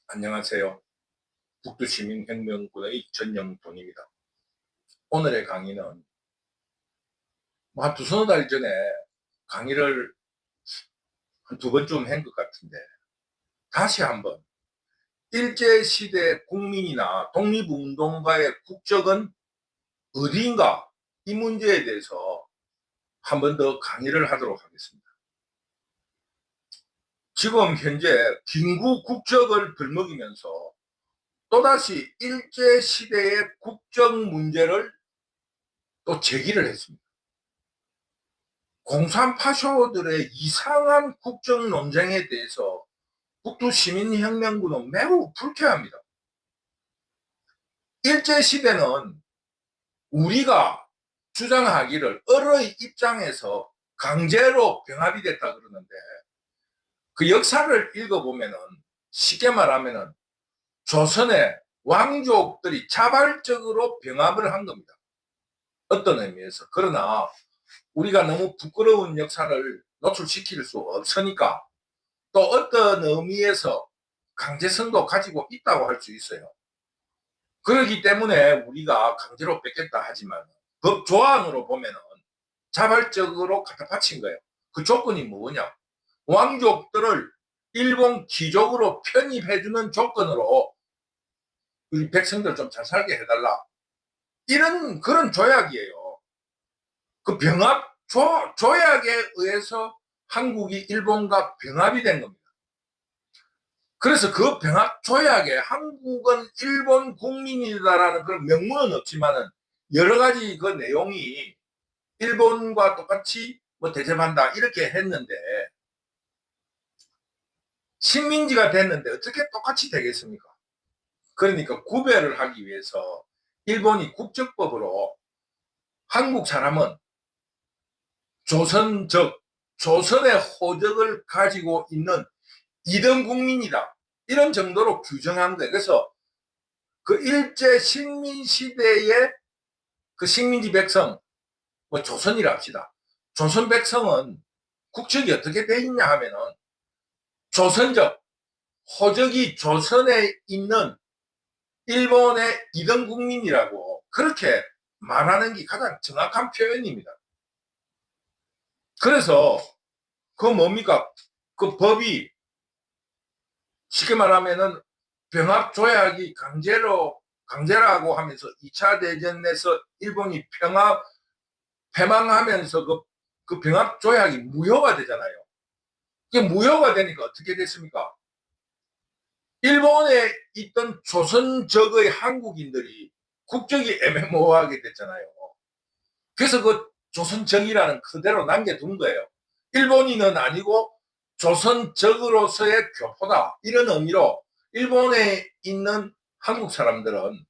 안녕하세요. 북두시민혁명군의 전영돈입니다. 오늘의 강의는 한 두서너 달 전에 강의를 한 두 번쯤 한 것 같은데 다시 한번 일제시대 국민이나 독립운동가의 국적은 어디인가 이 문제에 대해서 한 번 더 강의를 하도록 하겠습니다. 지금 현재 김구 국적을 벌먹이면서 또다시 일제시대의 국적 문제를 또 제기를 했습니다. 공산 파쇼들의 이상한 국정 논쟁에 대해서 북두시민혁명군은 매우 불쾌합니다. 일제시대는 우리가 주장하기를 을의 입장에서 강제로 병합이 됐다 그러는데 그 역사를 읽어보면 쉽게 말하면 조선의 왕족들이 자발적으로 병합을 한 겁니다. 어떤 의미에서. 그러나 우리가 너무 부끄러운 역사를 노출시킬 수 없으니까 또 어떤 의미에서 강제성도 가지고 있다고 할 수 있어요. 그렇기 때문에 우리가 강제로 뺏겼다 하지만 법 조항으로 보면은 자발적으로 갖다 바친 거예요. 그 조건이 뭐냐? 왕족들을 일본 귀족으로 편입해주는 조건으로 우리 백성들 좀 잘 살게 해달라. 이런 그런 조약이에요. 그 병합 조약에 의해서 한국이 일본과 병합이 된 겁니다. 그래서 그 병합 조약에 한국은 일본 국민이다라는 그런 명문은 없지만은 여러 가지 그 내용이 일본과 똑같이 뭐 대접한다 이렇게 했는데 식민지가 됐는데 어떻게 똑같이 되겠습니까? 그러니까 구별을 하기 위해서 일본이 국적법으로 한국 사람은 조선적, 조선의 호적을 가지고 있는 이등 국민이다. 이런 정도로 규정한 거예요. 그래서 그 일제 식민 시대의 그 식민지 백성, 뭐 조선이라 합시다. 조선 백성은 국적이 어떻게 돼 있냐 하면은 조선적, 호적이 조선에 있는 일본의 이등 국민이라고 그렇게 말하는 게 가장 정확한 표현입니다. 그래서 그 뭡니까? 그 법이 쉽게 말하면은 병합조약이 강제라고 하면서 2차 대전에서 일본이 패망하면서 그 병합조약이 무효가 되잖아요. 이게 무효가 되니까 어떻게 됐습니까? 일본에 있던 조선적의 한국인들이 국적이 애매모호하게 됐잖아요. 그래서 그 조선적이라는 그대로 남겨둔 거예요. 일본인은 아니고 조선적으로서의 교포다. 이런 의미로 일본에 있는 한국 사람들은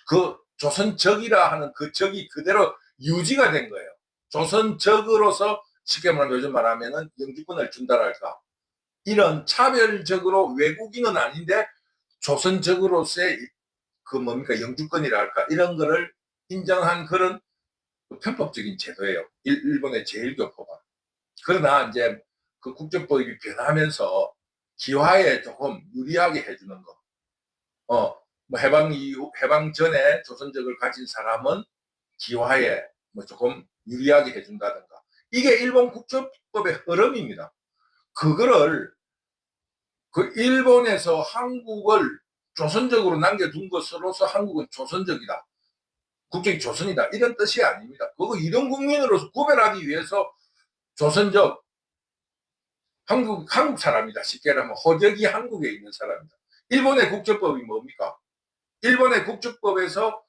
그 조선적이라 하는 그 적이 그대로 유지가 된 거예요. 조선적으로서 쉽게 말하면 요즘 말하면은 영주권을 준다랄까. 이런 차별적으로 외국인은 아닌데 조선적으로서의 그 뭡니까 영주권이라 할까 이런 거를 인정한 그런 편법적인 제도예요. 일본의 제일교포가. 그러나 이제 그 국적법이 변하면서 기화에 조금 유리하게 해주는 거. 뭐 해방 이후, 해방 전에 조선적을 가진 사람은 기화에 뭐 조금 유리하게 해준다든가. 이게 일본 국적법의 흐름입니다. 그거를 그 일본에서 한국을 조선적으로 남겨둔 것으로서 한국은 조선적이다. 국적이 조선이다. 이런 뜻이 아닙니다. 그거 이동 국민으로서 구별하기 위해서 조선적 한국 사람이다. 쉽게 말하면 호적이 한국에 있는 사람이다. 일본의 국적법이 뭡니까? 일본의 국적법에서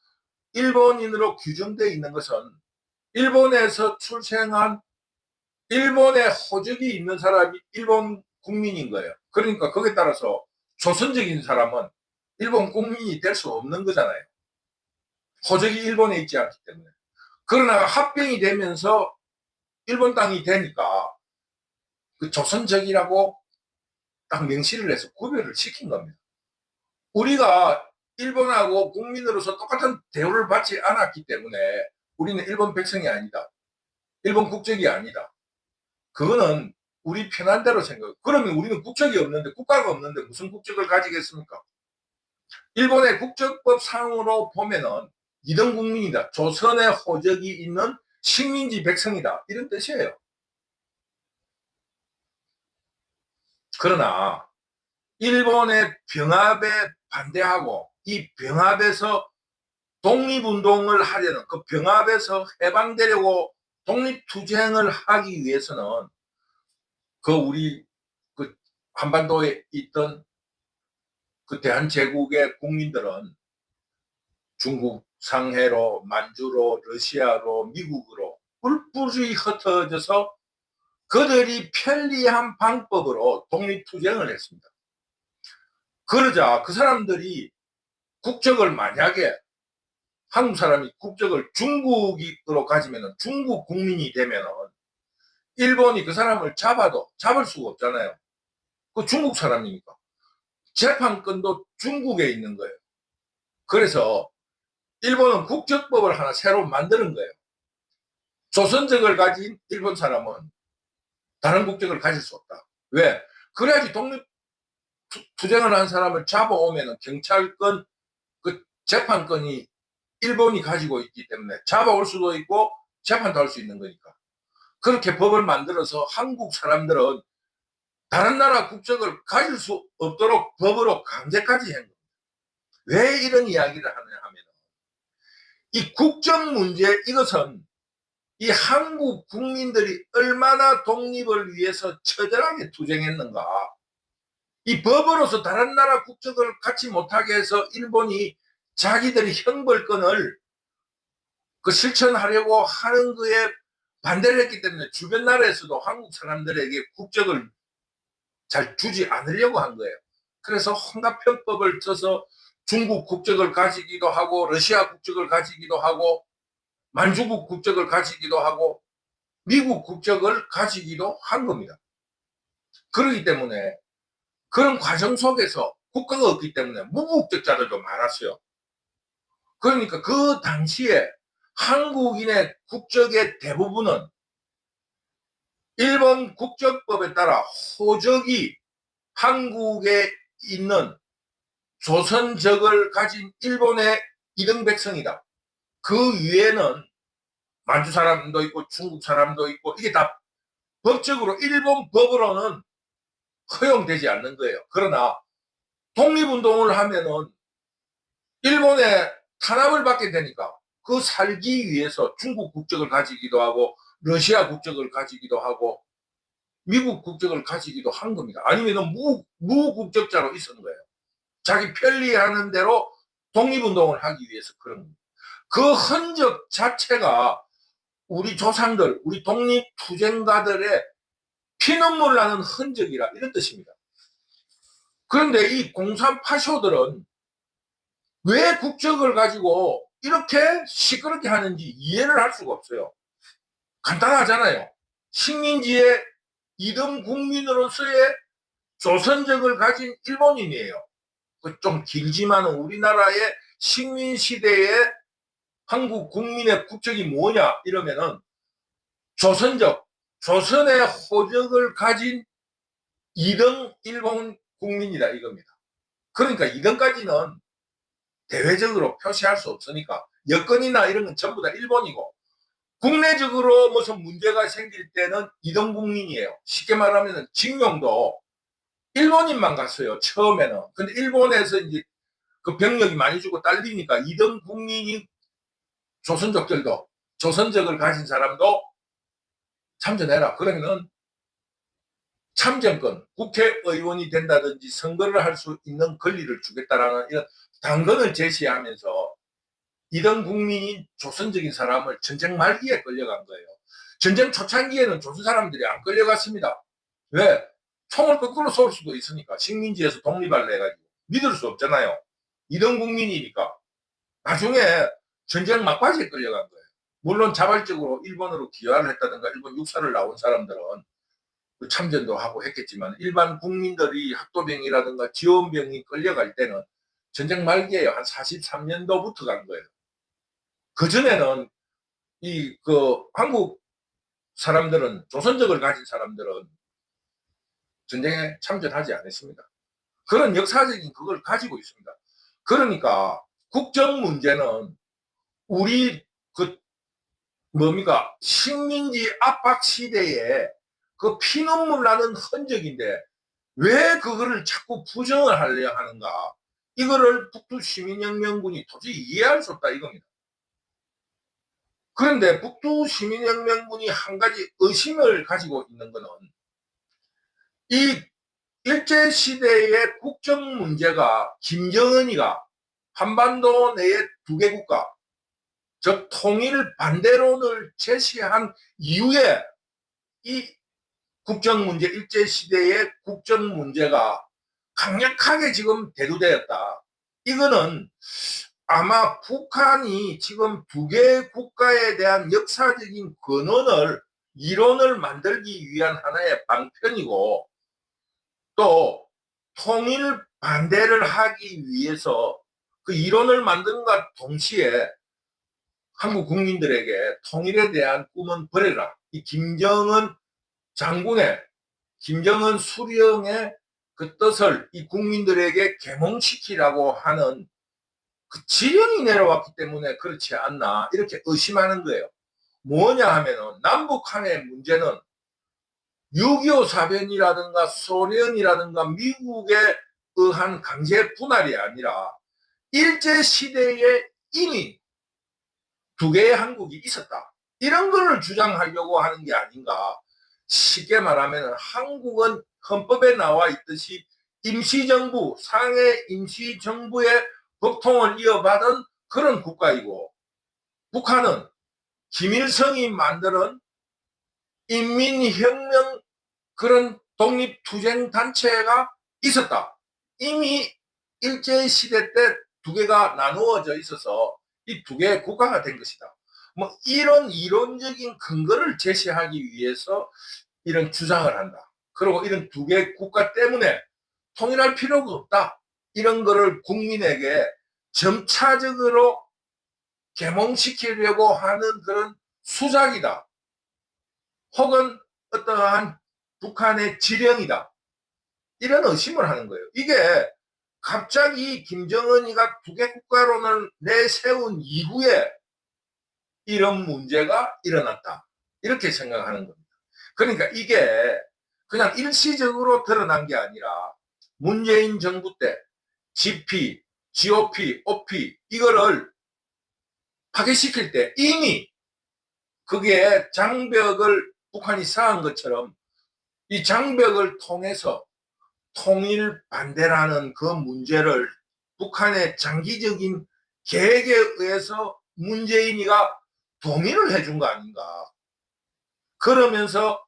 일본인으로 규정되어 있는 것은 일본에서 출생한 일본의 호적이 있는 사람이 일본 국민인 거예요. 그러니까 거기에 따라서 조선적인 사람은 일본 국민이 될 수 없는 거잖아요. 호적이 일본에 있지 않기 때문에. 그러나 합병이 되면서 일본 땅이 되니까 그 조선적이라고 딱 명시를 해서 구별을 시킨 겁니다. 우리가 일본하고 국민으로서 똑같은 대우를 받지 않았기 때문에 우리는 일본 백성이 아니다. 일본 국적이 아니다. 그거는 우리 편한 대로 생각. 그러면 우리는 국적이 없는데, 국가가 없는데 무슨 국적을 가지겠습니까? 일본의 국적법 상으로 보면은 이등 국민이다. 조선의 호적이 있는 식민지 백성이다. 이런 뜻이에요. 그러나 일본의 병합에 반대하고 이 병합에서 독립운동을 하려는, 그 병합에서 해방되려고 독립투쟁을 하기 위해서는 그 우리 그 한반도에 있던 그 대한제국의 국민들은 중국 상해로, 만주로, 러시아로, 미국으로 뿔뿔이 흩어져서 그들이 편리한 방법으로 독립투쟁을 했습니다. 그러자 그 사람들이 국적을, 만약에 한국 사람이 국적을 중국으로 가지면, 중국 국민이 되면 일본이 그 사람을 잡아도 잡을 수가 없잖아요. 그 중국 사람이니까. 재판권도 중국에 있는 거예요. 그래서 일본은 국적법을 하나 새로 만드는 거예요. 조선적을 가진 일본 사람은 다른 국적을 가질 수 없다. 왜? 그래야지 독립투쟁을 한 사람을 잡아오면 경찰권, 그 재판권이 일본이 가지고 있기 때문에 잡아올 수도 있고 재판도 할 수 있는 거니까. 그렇게 법을 만들어서 한국 사람들은 다른 나라 국적을 가질 수 없도록 법으로 강제까지 한 겁니다. 왜 이런 이야기를 하냐 하면, 이 국적 문제, 이것은 이 한국 국민들이 얼마나 독립을 위해서 처절하게 투쟁했는가. 이 법으로서 다른 나라 국적을 갖지 못하게 해서 일본이 자기들이 형벌권을 그 실천하려고 하는 거에 반대를 했기 때문에 주변 나라에서도 한국 사람들에게 국적을 잘 주지 않으려고 한 거예요. 그래서 혼합편법을 써서 중국 국적을 가지기도 하고, 러시아 국적을 가지기도 하고, 만주국 국적을 가지기도 하고, 미국 국적을 가지기도 한 겁니다. 그렇기 때문에 그런 과정 속에서 국가가 없기 때문에 무국적자들도 많았어요. 그러니까 그 당시에 한국인의 국적의 대부분은 일본 국적법에 따라 호적이 한국에 있는 조선적을 가진 일본의 이등 백성이다. 그 위에는 만주 사람도 있고 중국 사람도 있고, 이게 다 법적으로 일본 법으로는 허용되지 않는 거예요. 그러나 독립운동을 하면은 일본에 탄압을 받게 되니까 그 살기 위해서 중국 국적을 가지기도 하고, 러시아 국적을 가지기도 하고, 미국 국적을 가지기도 한 겁니다. 아니면 무국적자로 있었는 거예요. 자기 편리하는 대로 독립운동을 하기 위해서 그런 겁니다. 그 흔적 자체가 우리 조상들, 우리 독립투쟁가들의 피눈물 나는 흔적이라, 이런 뜻입니다. 그런데 이 공산 파쇼들은 왜 국적을 가지고 이렇게 시끄럽게 하는지 이해를 할 수가 없어요. 간단하잖아요. 식민지의 이등 국민으로서의 조선적을 가진 일본인이에요. 좀 길지만 우리나라의 식민시대의 한국 국민의 국적이 뭐냐 이러면은 조선적, 조선의 호적을 가진 이등 일본 국민이다 이겁니다. 그러니까 이등까지는 대외적으로 표시할 수 없으니까 여권이나 이런 건 전부 다 일본이고, 국내적으로 무슨 문제가 생길 때는 이등 국민이에요. 쉽게 말하면 징용도 일본인만 갔어요 처음에는. 근데 일본에서 이제 그 병력이 많이 주고 딸리니까 이등 국민이 조선족들도, 조선적을 가진 사람도 참전해라. 그러면은 참정권, 국회의원이 된다든지 선거를 할 수 있는 권리를 주겠다라는 이런 당근을 제시하면서 이등 국민인 조선적인 사람을 전쟁 말기에 끌려간 거예요. 전쟁 초창기에는 조선 사람들이 안 끌려갔습니다. 왜? 총을 거꾸로 쏠 수도 있으니까. 식민지에서 독립을 해가지고 믿을 수 없잖아요. 이등 국민이니까. 나중에 전쟁 막바지에 끌려간 거예요. 물론 자발적으로 일본으로 기여를 했다든가 일본 육사를 나온 사람들은 참전도 하고 했겠지만, 일반 국민들이 학도병이라든가 지원병이 끌려갈 때는 전쟁 말기에 한 43년도부터 간 거예요. 그전에는 한국 사람들은, 조선적을 가진 사람들은 전쟁에 참전하지 않았습니다. 그런 역사적인 그걸 가지고 있습니다. 그러니까 국정 문제는 우리 그 뭡니까 식민지 압박 시대에 그 피눈물 나는 흔적인데 왜 그거를 자꾸 부정을 하려 하는가? 이거를 북두 시민혁명군이 도저히 이해할 수 없다 이겁니다. 그런데 북두 시민혁명군이 한 가지 의심을 가지고 있는 것은 이 일제시대의 국정 문제가 김정은이가 한반도 내의 두 개 국가, 즉 통일 반대론을 제시한 이후에 이 국정 문제, 일제시대의 국정 문제가 강력하게 지금 대두되었다. 이거는 아마 북한이 지금 두 개의 국가에 대한 역사적인 근원을, 이론을 만들기 위한 하나의 방편이고, 또 통일 반대를 하기 위해서 그 이론을 만든과 동시에 한국 국민들에게 통일에 대한 꿈은 버려라. 이 김정은 장군의, 김정은 수령의 그 뜻을 이 국민들에게 계몽시키라고 하는 그 지령이 내려왔기 때문에 그렇지 않나 이렇게 의심하는 거예요. 뭐냐 하면은 남북한의 문제는 6.25 사변이라든가 소련이라든가 미국에 의한 강제 분할이 아니라 일제시대에 이미 두 개의 한국이 있었다. 이런 거를 주장하려고 하는 게 아닌가. 쉽게 말하면 한국은 헌법에 나와 있듯이 임시정부, 상해 임시정부의 법통을 이어받은 그런 국가이고, 북한은 김일성이 만드는 인민혁명 그런 독립투쟁단체가 있었다. 이미 일제시대 때 두 개가 나누어져 있어서 이 두 개의 국가가 된 것이다. 뭐 이런 이론적인 근거를 제시하기 위해서 이런 주장을 한다. 그리고 이런 두 개의 국가 때문에 통일할 필요가 없다. 이런 거를 국민에게 점차적으로 계몽시키려고 하는 그런 수작이다. 혹은 어떠한 북한의 지령이다. 이런 의심을 하는 거예요. 이게 갑자기 김정은이가 두 개 국가론을 내세운 이후에 이런 문제가 일어났다. 이렇게 생각하는 겁니다. 그러니까 이게 그냥 일시적으로 드러난 게 아니라 문재인 정부 때 GP, GOP, OP 이거를 파괴시킬 때 이미 그게 장벽을 북한이 쌓은 것처럼 이 장벽을 통해서 통일 반대라는 그 문제를 북한의 장기적인 계획에 의해서 문재인이가 동의를 해준 거 아닌가. 그러면서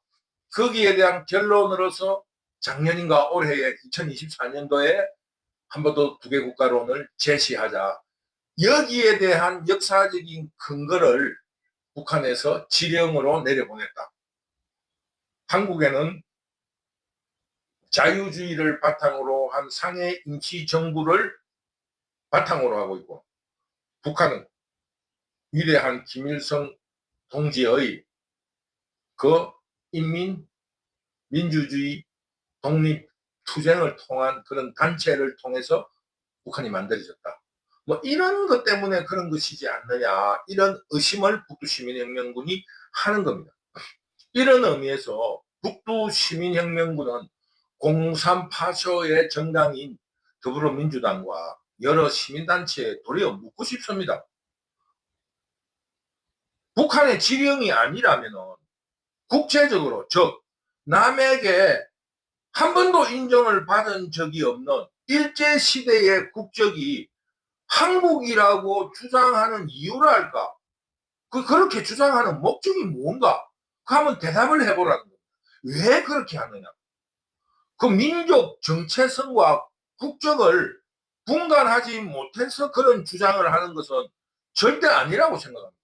거기에 대한 결론으로서 작년인가 올해에 2024년도에 한 번 더 두 개 국가론을 제시하자. 여기에 대한 역사적인 근거를 북한에서 지령으로 내려보냈다. 한국에는 자유주의를 바탕으로 한 상해 임시정부를 바탕으로 하고 있고, 북한은 위대한 김일성 동지의 그 인민, 민주주의, 독립투쟁을 통한 그런 단체를 통해서 북한이 만들어졌다. 뭐 이런 것 때문에 그런 것이지 않느냐, 이런 의심을 북두시민혁명군이 하는 겁니다. 이런 의미에서 북두시민혁명군은 03 파쇼의 정당인 더불어민주당과 여러 시민단체에 도리어 묻고 싶습니다. 북한의 지령이 아니라면 국제적으로, 즉 남에게 한 번도 인정을 받은 적이 없는 일제시대의 국적이 한국이라고 주장하는 이유랄까? 그렇게 주장하는 목적이 뭔가? 그 한번 대답을 해보라는 겁니다. 왜 그렇게 하느냐? 그 민족 정체성과 국적을 분간하지 못해서 그런 주장을 하는 것은 절대 아니라고 생각합니다.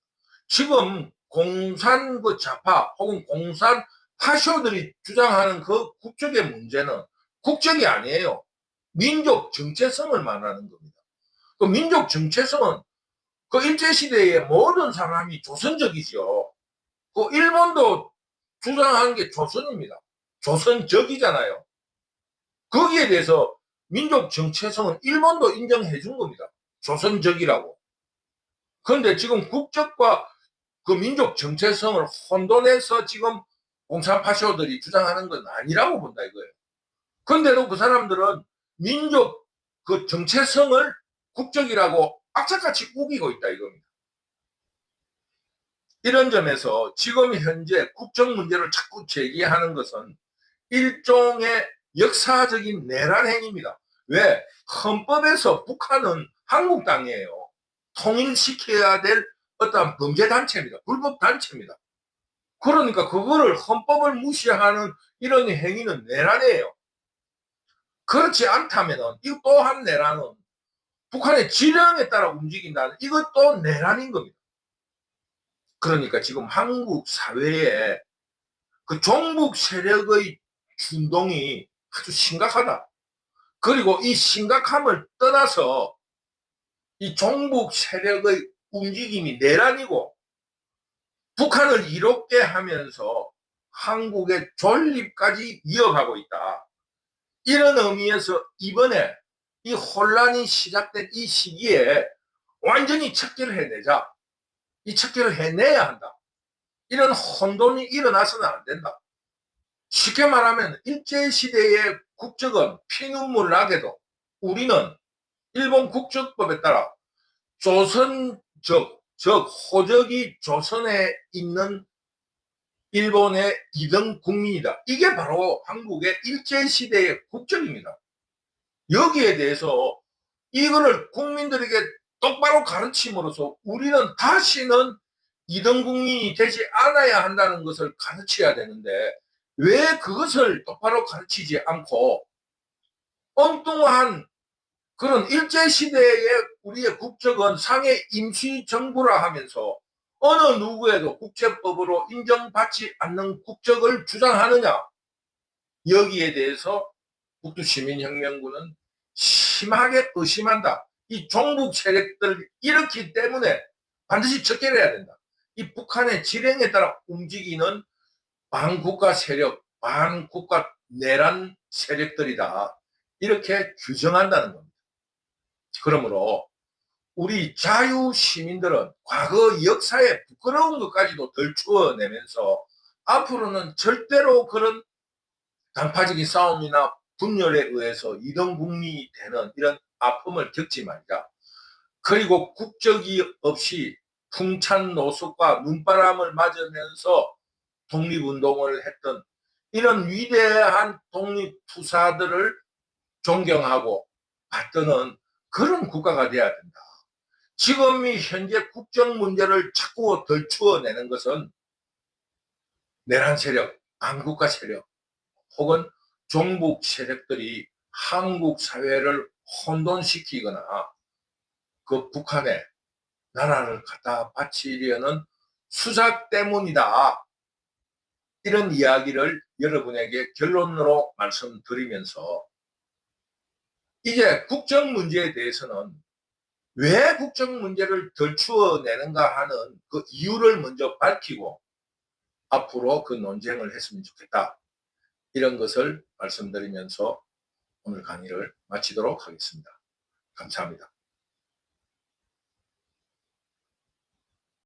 지금 공산 그 좌파 혹은 공산 파쇼들이 주장하는 그 국적의 문제는 국적이 아니에요. 민족 정체성을 말하는 겁니다. 그 민족 정체성은 그 일제시대의 모든 사람이 조선적이죠. 그 일본도 주장하는 게 조선입니다. 조선적이잖아요. 거기에 대해서 민족 정체성은 일본도 인정해 준 겁니다. 조선적이라고. 그런데 지금 국적과 그 민족 정체성을 혼돈해서 지금 공산파쇼들이 주장하는 건 아니라고 본다 이거예요. 그런데도 그 사람들은 민족 그 정체성을 국적이라고 악착같이 우기고 있다 이겁니다. 이런 점에서 지금 현재 국적 문제를 자꾸 제기하는 것은 일종의 역사적인 내란 행위입니다. 왜? 헌법에서 북한은 한국 땅이에요. 통일시켜야 될 어떤 범죄단체입니다. 불법단체입니다. 그러니까 그거를 헌법을 무시하는 이런 행위는 내란이에요. 그렇지 않다면 이거 또한 내란은 북한의 지령에 따라 움직인다는 이것도 내란인 겁니다. 그러니까 지금 한국 사회에 그 종북 세력의 준동이 아주 심각하다. 그리고 이 심각함을 떠나서 이 종북 세력의 움직임이 내란이고 북한을 이롭게 하면서 한국의 존립까지 이어가고 있다. 이런 의미에서 이번에 이 혼란이 시작된 이 시기에 완전히 척결을 해내자. 이 척결을 해내야 한다. 이런 혼돈이 일어나서는 안 된다. 쉽게 말하면 일제시대의 국적은 피눈물 나게도 우리는 일본 국적법에 따라 조선적, 즉 호적이 조선에 있는 일본의 2등 국민이다. 이게 바로 한국의 일제시대의 국적입니다. 여기에 대해서 이거를 국민들에게 똑바로 가르침으로써 우리는 다시는 2등 국민이 되지 않아야 한다는 것을 가르쳐야 되는데 왜 그것을 똑바로 가르치지 않고 엉뚱한 그런 일제시대의 우리의 국적은 상해 임시정부라 하면서 어느 누구에도 국제법으로 인정받지 않는 국적을 주장하느냐. 여기에 대해서 북두시민혁명군은 심하게 의심한다. 이 종북 세력들을 일으키기 때문에 반드시 척결해야 된다. 이 북한의 지령에 따라 움직이는 반국가 세력, 반국가 내란 세력들이다. 이렇게 규정한다는 겁니다. 그러므로 우리 자유시민들은 과거 역사의 부끄러운 것까지도 덜추어내면서 앞으로는 절대로 그런 당파적인 싸움이나 분열에 의해서 2등 국민이 되는 이런 아픔을 겪지 말자. 그리고 국적이 없이 풍찬 노숙과 눈바람을 맞으면서 독립운동을 했던 이런 위대한 독립투사들을 존경하고 받드는 그런 국가가 돼야 된다. 지금 이 현재 국정 문제를 자꾸 덜추어내는 것은 내란 세력, 반국가 세력 혹은 종북 세력들이 한국 사회를 혼돈시키거나 그 북한에 나라를 갖다 바치려는 수작 때문이다. 이런 이야기를 여러분에게 결론으로 말씀드리면서 이제 국정 문제에 대해서는 왜 국정 문제를 덜추어내는가 하는 그 이유를 먼저 밝히고 앞으로 그 논쟁을 했으면 좋겠다. 이런 것을 말씀드리면서 오늘 강의를 마치도록 하겠습니다. 감사합니다.